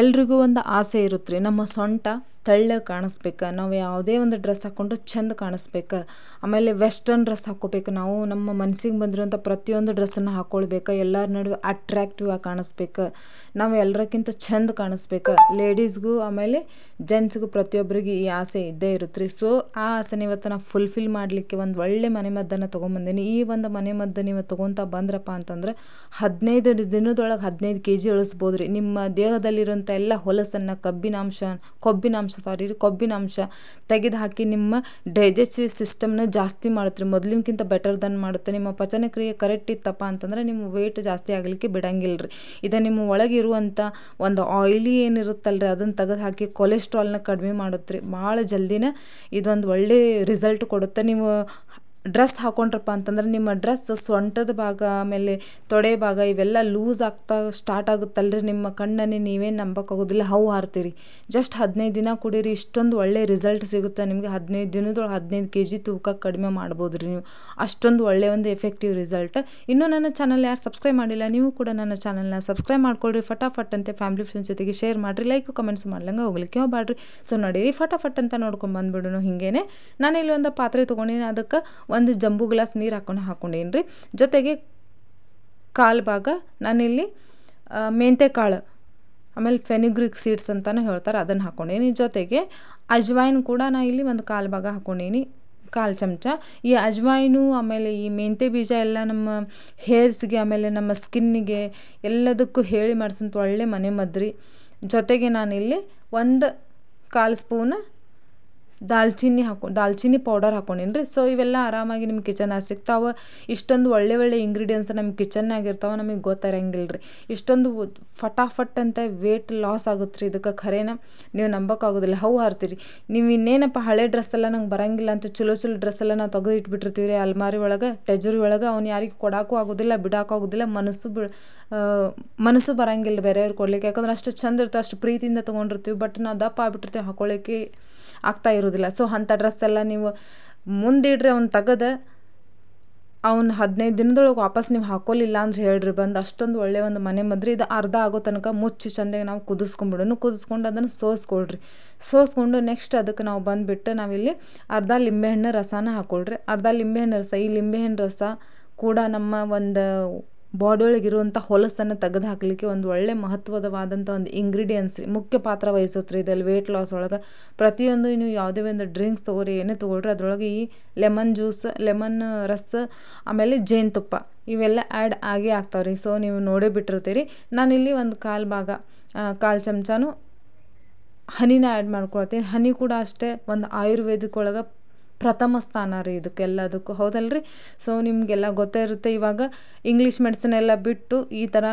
ಎಲ್ರಿಗೂ ಒಂದು ಆಸೆ ಇರುತ್ತೆ ರೀ, ನಮ್ಮ ಸೊಂಟ ತೆಳ್ಳಗೆ ಕಾಣಿಸ್ಬೇಕು, ನಾವು ಯಾವುದೇ ಒಂದು ಡ್ರೆಸ್ ಹಾಕ್ಕೊಂಡ್ರೆ ಚೆಂದ ಕಾಣಿಸ್ಬೇಕು. ಆಮೇಲೆ ವೆಸ್ಟರ್ನ್ ಡ್ರೆಸ್ ಹಾಕ್ಕೋಬೇಕು, ನಾವು ನಮ್ಮ ಮನಸ್ಸಿಗೆ ಬಂದಿರೋಂಥ ಪ್ರತಿಯೊಂದು ಡ್ರೆಸ್ಸನ್ನು ಹಾಕ್ಕೊಳ್ಬೇಕು, ಎಲ್ಲರ ನಡುವೆ ಅಟ್ರ್ಯಾಕ್ಟಿವ್ ಆಗಿ ಕಾಣಿಸ್ಬೇಕು, ನಾವು ಎಲ್ಲರಕ್ಕಿಂತ ಚೆಂದ ಕಾಣಿಸ್ಬೇಕು. ಲೇಡೀಸ್ಗೂ ಆಮೇಲೆ ಜೆಂಟ್ಸ್ಗೂ ಪ್ರತಿಯೊಬ್ಬರಿಗೆ ಈ ಆಸೆ ಇದ್ದೇ ಇರುತ್ತೆ ರೀ. ಸೊ ಆ ಆಸೆನ ಇವತ್ತು ನಾವು ಫುಲ್ಫಿಲ್ ಮಾಡಲಿಕ್ಕೆ ಒಂದು ಒಳ್ಳೆ ಮನೆಮದ್ದನ್ನು ತೊಗೊಂಬಂದೀನಿ. ಈ ಒಂದು ಮನೆಮದ್ದು ನೀವು ತೊಗೊತಾ ಬಂದ್ರಪ್ಪ ಅಂತಂದ್ರೆ 15 ದಿನದೊಳಗೆ 15 kg ಇಳಿಸ್ಬೋದು ರೀ. ನಿಮ್ಮ ದೇಹದಲ್ಲಿರುವಂಥ ಎಲ್ಲ ಹೊಲಸನ್ನು ಕೊಬ್ಬಿನಾಂಶ ತೆಗೆದು ಹಾಕಿ ನಿಮ್ಮ ಡೈಜೆಸ್ಟಿವ್ ಸಿಸ್ಟಮ್ನ ಜಾಸ್ತಿ ಮಾಡುತ್ತೆ ರೀ, ಮೊದಲಿನಕ್ಕಿಂತ ಬೆಟರ್ ದನ್ ಮಾಡುತ್ತೆ. ನಿಮ್ಮ ಪಚನ ಕ್ರಿಯೆ ಕರೆಕ್ಟ್ ಇತ್ತಪ್ಪ ಅಂತಂದ್ರೆ ನಿಮ್ಮ ವೆಯ್ಟ್ ಜಾಸ್ತಿ ಆಗಲಿಕ್ಕೆ ಬಿಡಂಗಿಲ್ಲ ರೀ. ಇದು ನಿಮ್ಮ ಒಳಗಿರುವಂಥ ಒಂದು ಆಯಿಲಿ ಏನಿರುತ್ತಲ್ರಿ ಅದನ್ನು ತೆಗೆದು ಹಾಕಿ ಕೊಲೆಸ್ಟ್ರಾಲ್ನ ಕಡಿಮೆ ಮಾಡುತ್ತೆ ರೀ. ಭಾಳ ಜಲ್ದಿನ ಇದೊಂದು ಒಳ್ಳೆ ರಿಸಲ್ಟ್ ಕೊಡುತ್ತೆ. ನೀವು ಡ್ರೆಸ್ ಹಾಕೊಂಡ್ರಪ್ಪ ಅಂತಂದ್ರೆ ನಿಮ್ಮ ಡ್ರೆಸ್ ಸೊಂಟದ ಭಾಗ ಆಮೇಲೆ ತೊಡೆ ಭಾಗ ಇವೆಲ್ಲ ಲೂಸ್ ಆಗ್ತಾ ಸ್ಟಾರ್ಟ್ ಆಗುತ್ತಲ್ರಿ, ನಿಮ್ಮ ಕಣ್ಣನ್ನೇ ನೀವೇನು ನಂಬೋಕ್ಕಾಗೋದಿಲ್ಲ, ಹವು ಹಾರ್ತೀರಿ. ಜಸ್ಟ್ 15 ದಿನ ಕುಡೀರಿ, ಇಷ್ಟೊಂದು ಒಳ್ಳೆ ರಿಸಲ್ಟ್ ಸಿಗುತ್ತೆ ನಿಮಗೆ. 15 ದಿನದೊಳಗೆ 15 kg ತೂಕ ಕಡಿಮೆ ಮಾಡ್ಬೋದು ರೀ ನೀವು. ಅಷ್ಟೊಂದು ಒಳ್ಳೆಯ ಒಂದು ಎಫೆಕ್ಟಿವ್ ರಿಸಲ್ಟ್. ಇನ್ನೂ ನನ್ನ ಚಾನಲ್ ಯಾರು ಸಬ್ಸ್ಕ್ರೈಬ್ ಮಾಡಿಲ್ಲ, ನೀವು ಕೂಡ ನನ್ನ ಚಾನಲ್ನ ಸಬ್ಸ್ಕ್ರೈಬ್ ಮಾಡ್ಕೊಳ್ರಿ. ಫಟಾಫಟ್ ಅಂತ ಫ್ಯಾಮಿಲಿ ಫ್ರೆಂಡ್ಸ್ ಜೊತೆಗೆ ಶೇರ್ ಮಾಡಿರಿ, ಲೈಕ್ ಕಮೆಂಟ್ಸ್ ಮಾಡ್ಲಂಗೆ ಹೋಗ್ಲಿಕ್ಕೆ ಹೋಗ್ಬೇಡ್ರಿ. ಸೊ ನೋಡಿರಿ, ಫಟಾಫಟ್ ಅಂತ ನೋಡ್ಕೊಂಡು ಬಂದ್ಬಿಡೋಣ. ಹಿಂಗೇನೆ ನಾನು ಇಲ್ಲಿ ಒಂದು ಪಾತ್ರೆ ತೊಗೊಂಡಿನಿ, ಅದಕ್ಕೆ ಒಂದು ಜಂಬೂ ಗ್ಲಾಸ್ ನೀರು ಹಾಕೊಂಡೇನಿ ರೀ. ಜೊತೆಗೆ ಕಾಲು ಭಾಗ ನಾನಿಲ್ಲಿ ಮೆಂತೆ ಕಾಳು ಆಮೇಲೆ ಫೆನಿಗ್ರಿಕ್ ಸೀಡ್ಸ್ ಅಂತಲೂ ಹೇಳ್ತಾರೆ, ಅದನ್ನು ಹಾಕ್ಕೊಂಡೇನಿ. ಜೊತೆಗೆ ಅಜ್ವೈನ್ ಕೂಡ ನಾನು ಇಲ್ಲಿ ಒಂದು ಕಾಲು ಭಾಗ ಹಾಕ್ಕೊಂಡೇನಿ, 1/4 ಚಮಚ. ಈ ಅಜ್ವೈನು ಆಮೇಲೆ ಈ ಮೆಂತೆ ಬೀಜ ಎಲ್ಲ ನಮ್ಮ ಹೇರ್ಸ್ಗೆ ಆಮೇಲೆ ನಮ್ಮ ಸ್ಕಿನ್ನಿಗೆ ಎಲ್ಲದಕ್ಕೂ ಹೇಳಿ ಮಾಡಿಸಂತ ಒಳ್ಳೆ ಮನೆ ಮದ್ದು ರೀ. ಜೊತೆಗೆ ನಾನಿಲ್ಲಿ 1/4 ಸ್ಪೂನ್ ದಾಲ್ಚಿನ್ನಿ ಪೌಡರ್ ಹಾಕ್ಕೊಂಡೀನಿ ರೀ. ಸೊ ಇವೆಲ್ಲ ಆರಾಮಾಗಿ ನಿಮ್ಮ ಕಿಚನಾಗ ಸಿಗ್ತಾವೆ. ಇಷ್ಟೊಂದು ಒಳ್ಳೆ ಇಂಗ್ರೀಡಿಯೆಂಟ್ಸ್ ನಮ್ಮ ಕಿಚನ್ನಾಗ ಇರ್ತಾವೆ, ನಮಗೆ ಗೊತ್ತಿರಂಗಿಲ್ಲ ರೀ. ಇಷ್ಟೊಂದು ಫಟಾಫಟ್ ಅಂತ ವೇಟ್ ಲಾಸ್ ಆಗುತ್ತೆ ರೀ. ಇದಕ್ಕೆ ಖರೇನ ನೀವು ನಂಬೋಕ್ಕಾಗೋದಿಲ್ಲ, ಹವು ಹಾರ್ತೀರಿ. ನೀವು ಇನ್ನೇನಪ್ಪ ಹಳೆ ಡ್ರೆಸ್ ಎಲ್ಲ ನಂಗೆ ಬರೋಂಗಿಲ್ಲ ಅಂತ ಚಲೋ ಡ್ರೆಸ್ ಎಲ್ಲ ನಾವು ತೆಗೆದು ಇಟ್ಬಿಟ್ಟಿರ್ತೀವಿ ರೀ ಅಲ್ಮಾರಿ ಒಳಗೆ, ಟೆಜರಿ ಒಳಗೆ. ಅವ್ನು ಯಾರಿಗೆ ಕೊಡೋಕ್ಕೂ ಆಗೋದಿಲ್ಲ, ಬಿಡೋಕ್ಕೂ ಆಗೋದಿಲ್ಲ, ಮನಸ್ಸು ಬರೋಂಗಿಲ್ಲ ಬೇರೆಯವ್ರು ಕೊಡ್ಲಿಕ್ಕೆ. ಯಾಕಂದ್ರೆ ಅಷ್ಟು ಚಂದ ಇರ್ತವೆ, ಅಷ್ಟು ಪ್ರೀತಿಯಿಂದ ತೊಗೊಂಡಿರ್ತೀವಿ. ಬಟ್ ನಾವು ದಪ್ಪ ಆಗ್ಬಿಟ್ಟಿರ್ತೀವಿ, ಹಾಕೊಳ್ಳೋಕ್ಕೆ ಆಗ್ತಾ ಇರೋದಿಲ್ಲ. ಸೊ ಅಂಥ ಡ್ರೆಸ್ ಎಲ್ಲ ನೀವು ಮುಂದಿಡ್ರಿ, ಅವ್ನು ತೆಗೆದು ಅವ್ನು 15 ದಿನದೊಳಗೆ ವಾಪಸ್ ನೀವು ಹಾಕೊಳ್ಳಿಲ್ಲ ಅಂದ್ರೆ ಹೇಳ್ರಿ ಬಂದು. ಅಷ್ಟೊಂದು ಒಳ್ಳೆಯ ಒಂದು ಮನೆ ಮದ್ರಿ. ಇದು ಅರ್ಧ ಆಗೋ ತನಕ ಮುಚ್ಚಿ ಚಂದಾಗಿ ನಾವು ಕುದಿಸ್ಕೊಂಡು ಅದನ್ನು ಸೋಸ್ಕೊಂಡು ನೆಕ್ಸ್ಟ್ ಅದಕ್ಕೆ ನಾವು ಬಂದುಬಿಟ್ಟು ನಾವಿಲ್ಲಿ ಅರ್ಧ ಲಿಂಬೆಹಣ್ಣು ರಸನ ಹಾಕ್ಕೊಳ್ರಿ. ಅರ್ಧ ಲಿಂಬೆಹಣ್ಣು ರಸ, ಈ ಲಿಂಬೆಹಣ್ಣು ರಸ ಕೂಡ ನಮ್ಮ ಒಂದು ಬಾಡಿಯೊಳಗಿರುವಂಥ ಹೊಲಸನ್ನು ತೆಗೆದು ಹಾಕಲಿಕ್ಕೆ ಒಂದು ಒಳ್ಳೆ ಮಹತ್ವದವಾದಂಥ ಒಂದು ಇಂಗ್ರೀಡಿಯೆಂಟ್ಸ್ ರೀ, ಮುಖ್ಯ ಪಾತ್ರ ವಹಿಸುತ್ತೆ ರೀ ಇದರಲ್ಲಿ ವೆಯ್ಟ್ ಲಾಸ್ ಒಳಗೆ. ಪ್ರತಿಯೊಂದು ನೀವು ಯಾವುದೇ ಒಂದು ಡ್ರಿಂಕ್ಸ್ ತೊಗೊಳ್ರಿ, ಏನೇ ತೊಗೊಳ್ರಿ, ಅದರೊಳಗೆ ಈ ಲೆಮನ್ ಜ್ಯೂಸ್, ಲೆಮನ್ ರಸ ಆಮೇಲೆ ಜೇನುತುಪ್ಪ ಇವೆಲ್ಲ ಆ್ಯಡ್ ಆಗೇ ಆಗ್ತಾವೆ ರೀ. ಸೊ ನೀವು ನೋಡೇ ಬಿಟ್ಟಿರ್ತೀರಿ. ನಾನಿಲ್ಲಿ ಒಂದು 1/4 ಚಮಚನೂ ಹನಿನ ಆ್ಯಡ್ ಮಾಡ್ಕೊಳ್ತೀನಿ. ಹನಿ ಕೂಡ ಅಷ್ಟೇ ಒಂದು ಆಯುರ್ವೇದಿಕ್ ಒಳಗೆ ಪ್ರಥಮ ಸ್ಥಾನ ರೀ ಇದಕ್ಕೆಲ್ಲದಕ್ಕೂ, ಹೌದಲ್ರಿ. ಸೊ ನಿಮಗೆಲ್ಲ ಗೊತ್ತೇ ಇರುತ್ತೆ. ಇವಾಗ ಇಂಗ್ಲೀಷ್ ಮೆಡಿಸಿನ್ ಎಲ್ಲ ಬಿಟ್ಟು ಈ ಥರ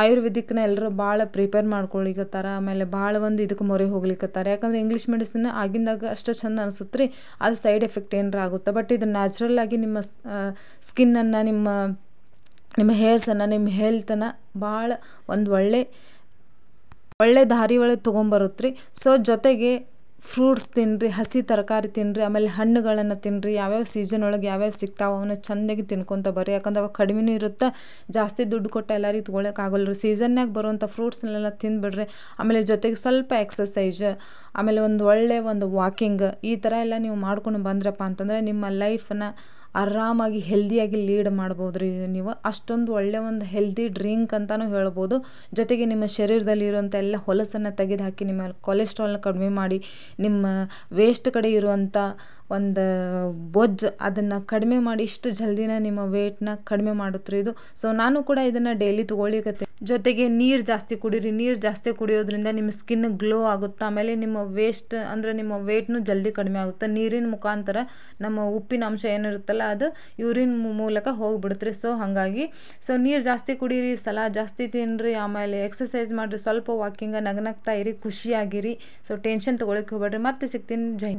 ಆಯುರ್ವೇದಿಕ್ನ ಎಲ್ಲರೂ ಭಾಳ ಪ್ರಿಪೇರ್ ಮಾಡ್ಕೊಳಿಕತ್ತಾರ. ಆಮೇಲೆ ಭಾಳ ಒಂದು ಇದಕ್ಕೆ ಮೊರೆ ಹೋಗ್ಲಿಕ್ಕತ್ತಾರೆ. ಯಾಕಂದರೆ ಇಂಗ್ಲೀಷ್ ಮೆಡಿಸಿನ್ ಆಗಿಂದಾಗ ಅಷ್ಟು ಚಂದ ಅನಿಸುತ್ತೆ ರೀ, ಅದು ಸೈಡ್ ಎಫೆಕ್ಟ್ ಏನಾರ ಆಗುತ್ತೆ. ಬಟ್ ಇದು ನ್ಯಾಚುರಲ್ ಆಗಿ ನಿಮ್ಮ ಸ್ಕಿನ್ನನ್ನು, ನಿಮ್ಮ ಹೇರ್ಸನ್ನು, ನಿಮ್ಮ ಹೆಲ್ತನ್ನು ಭಾಳ ಒಂದು ಒಳ್ಳೆ ದಾರಿ ಒಳಗೆ ತೊಗೊಂಬರುತ್ತೆ ರೀ. ಸೊ ಜೊತೆಗೆ ಫ್ರೂಟ್ಸ್ ತಿನ್ನಿರಿ, ಹಸಿ ತರಕಾರಿ ತಿನ್ನಿರಿ, ಆಮೇಲೆ ಹಣ್ಣುಗಳನ್ನು ತಿನ್ನಿರಿ. ಯಾವ್ಯಾವ ಸೀಸನ್ ಒಳಗೆ ಯಾವ್ಯಾವ ಸಿಗ್ತಾವೆ ಅವನ್ನ ಚೆಂದಾಗಿ ತಿನ್ಕೊತ ಬರ್ರಿ. ಯಾಕಂದ್ರೆ ಅವಾಗ ಕಡಿಮೆನೂ ಇರುತ್ತೆ, ಜಾಸ್ತಿ ದುಡ್ಡು ಕೊಟ್ಟು ಎಲ್ಲರಿಗೆ ತೊಗೊಳಕ್ಕಾಗಲ್ಲ ರೀ. ಸೀಸನ್ನಾಗ ಬರುವಂಥ ಫ್ರೂಟ್ಸ್ನೆಲ್ಲ ತಿಂದುಬಿಡ್ರಿ. ಆಮೇಲೆ ಜೊತೆಗೆ ಸ್ವಲ್ಪ ಎಕ್ಸಸೈಜ್, ಆಮೇಲೆ ಒಂದು ವಾಕಿಂಗ್, ಈ ಥರ ಎಲ್ಲ ನೀವು ಮಾಡ್ಕೊಂಡು ಬಂದ್ರಪ್ಪ ಅಂತಂದರೆ ನಿಮ್ಮ ಲೈಫನ್ನ ಆರಾಮಾಗಿ ಹೆಲ್ದಿಯಾಗಿ ಲೀಡ್ ಮಾಡ್ಬೋದು ರೀ ನೀವು. ಅಷ್ಟೊಂದು ಒಳ್ಳೆಯ ಒಂದು ಹೆಲ್ದಿ ಡ್ರಿಂಕ್ ಅಂತಲೂ ಹೇಳ್ಬೋದು. ಜೊತೆಗೆ ನಿಮ್ಮ ಶರೀರದಲ್ಲಿ ಇರುವಂಥ ಎಲ್ಲ ಹೊಲಸನ್ನು ತೆಗೆದು ಹಾಕಿ ನಿಮ್ಮ ಕೊಲೆಸ್ಟ್ರಾಲ್ನ ಕಡಿಮೆ ಮಾಡಿ, ನಿಮ್ಮ ವೇಸ್ಟ್ ಕಡೆ ಇರುವಂಥ ಒಂದು ಬೊಜ್ಜು ಅದನ್ನು ಕಡಿಮೆ ಮಾಡಿ ಇಷ್ಟು ಜಲ್ದಿನ ನಿಮ್ಮ ವೇಟ್ನ ಕಡಿಮೆ ಮಾಡುತ್ತೆ ಇದು. ಸೊ ನಾನು ಕೂಡ ಇದನ್ನು ಡೈಲಿ ತೊಗೊಳ್ಳಿಕತ್ತೆ. ಜೊತೆಗೆ ನೀರು ಜಾಸ್ತಿ ಕುಡೀರಿ. ನೀರು ಜಾಸ್ತಿ ಕುಡಿಯೋದ್ರಿಂದ ನಿಮ್ಮ ಸ್ಕಿನ್ ಗ್ಲೋ ಆಗುತ್ತೆ. ಆಮೇಲೆ ನಿಮ್ಮ ನಿಮ್ಮ ವೇಟ್ನು ಜಲ್ದಿ ಕಡಿಮೆ ಆಗುತ್ತೆ. ನೀರಿನ ಮುಖಾಂತರ ನಮ್ಮ ಉಪ್ಪಿನ ಅಂಶ ಏನಿರುತ್ತಲ್ಲ ಅದು ಯೂರಿನ್ ಮೂಲಕ ಹೋಗಿಬಿಡುತ್ತೆ. ಸೊ ಹಾಗಾಗಿ ನೀರು ಜಾಸ್ತಿ ಕುಡೀರಿ, ಸಲಾಡ್ ಜಾಸ್ತಿ ತಿನ್ನಿರಿ, ಆಮೇಲೆ ಎಕ್ಸಸೈಸ್ ಮಾಡಿರಿ, ಸ್ವಲ್ಪ ವಾಕಿಂಗ, ನಗ್ನಗ್ತಾ ಇರಿ, ಖುಷಿಯಾಗಿರಿ. ಸೊ ಟೆನ್ಷನ್ ತೊಗೊಳಕ್ಕೆ ಹೋಗ್ಬೇಡ್ರಿ. ಮತ್ತೆ ಸಿಗ್ತೀನಿ. ಜೈ